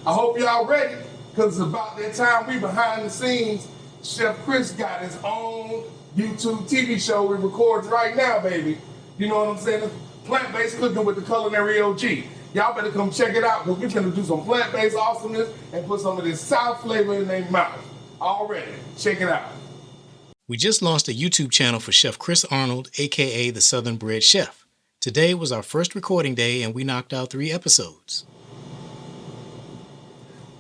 I hope y'all ready, because it's about that time. We behind the scenes. Chef Chris got his own YouTube TV show we record right now, baby. You know what I'm saying? Plant-based cooking with the Culinary OG. Y'all better come check it out, because we're gonna do some plant-based awesomeness and put some of this South flavor in their mouth. Already, check it out. We just launched a YouTube channel for Chef Chris Arnold, aka the Southern Bred Chef. Today was our first recording day and we knocked out 3 episodes.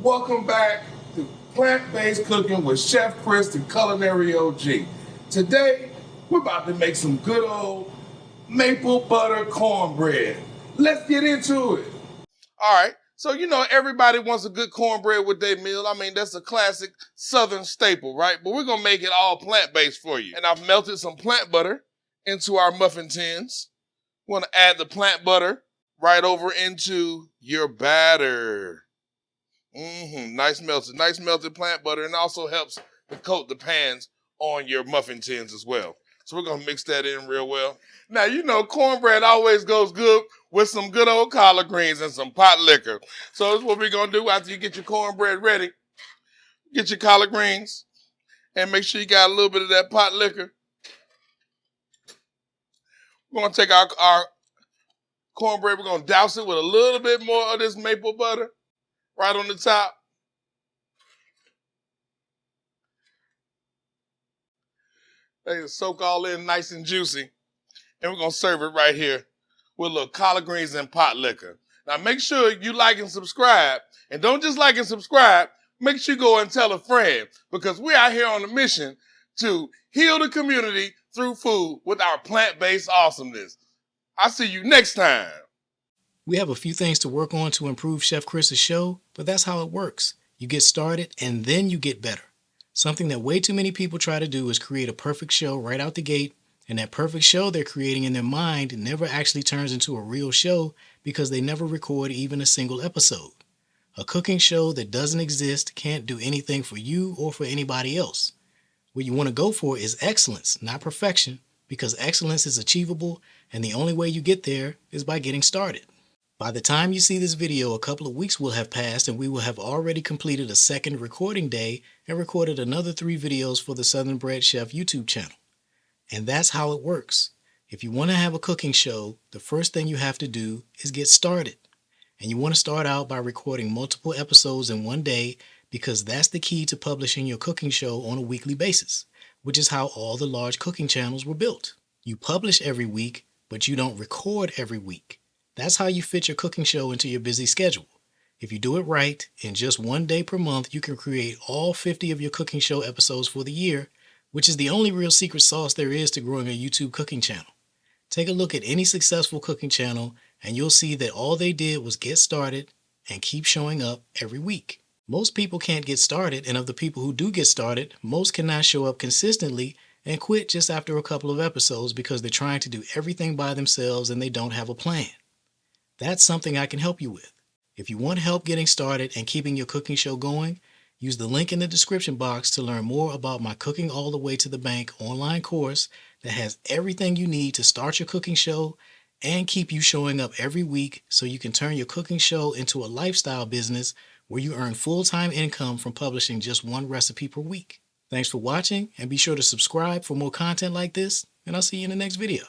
Welcome back to Plant-Based Cooking with Chef Chris, the Culinary OG. Today, we're about to make some good old maple butter cornbread. Let's get into it. All right, so you know everybody wants a good cornbread with their meal. I mean, that's a classic Southern staple, right? But we're gonna make it all plant-based for you. And I've melted some plant butter into our muffin tins. We're gonna add the plant butter right over into your batter. Nice melted plant butter, and also helps to coat the pans on your muffin tins as well. So we're gonna mix that in real well. Now, you know, cornbread always goes good with some good old collard greens and some pot liquor. So that's what we're gonna do after you get your cornbread ready. Get your collard greens and make sure you got a little bit of that pot liquor. We're gonna take our cornbread, we're gonna douse it with a little bit more of this maple butter right on the top. They can soak all in nice and juicy. And we're going to serve it right here with a little collard greens and pot liquor. Now, make sure you like and subscribe. And don't just like and subscribe. Make sure you go and tell a friend, because we're out here on a mission to heal the community through food with our plant-based awesomeness. I'll see you next time. We have a few things to work on to improve Chef Chris's show, but that's how it works. You get started and then you get better. Something that way too many people try to do is create a perfect show right out the gate, and that perfect show they're creating in their mind never actually turns into a real show because they never record even a single episode. A cooking show that doesn't exist can't do anything for you or for anybody else. What you want to go for is excellence, not perfection, because excellence is achievable, and the only way you get there is by getting started. By the time you see this video, a couple of weeks will have passed and we will have already completed a second recording day and recorded another 3 videos for the Southern Bred Chef YouTube channel. And that's how it works. If you want to have a cooking show, the first thing you have to do is get started. And you want to start out by recording multiple episodes in one day, because that's the key to publishing your cooking show on a weekly basis, which is how all the large cooking channels were built. You publish every week, but you don't record every week. That's how you fit your cooking show into your busy schedule. If you do it right, in just one day per month, you can create all 50 of your cooking show episodes for the year, which is the only real secret sauce there is to growing a YouTube cooking channel. Take a look at any successful cooking channel and you'll see that all they did was get started and keep showing up every week. Most people can't get started, and of the people who do get started, most cannot show up consistently and quit just after a couple of episodes because they're trying to do everything by themselves and they don't have a plan. That's something I can help you with. If you want help getting started and keeping your cooking show going, use the link in the description box to learn more about my Cooking All the Way to the Bank online course that has everything you need to start your cooking show and keep you showing up every week so you can turn your cooking show into a lifestyle business where you earn full-time income from publishing just 1 recipe per week. Thanks for watching, and be sure to subscribe for more content like this, and I'll see you in the next video.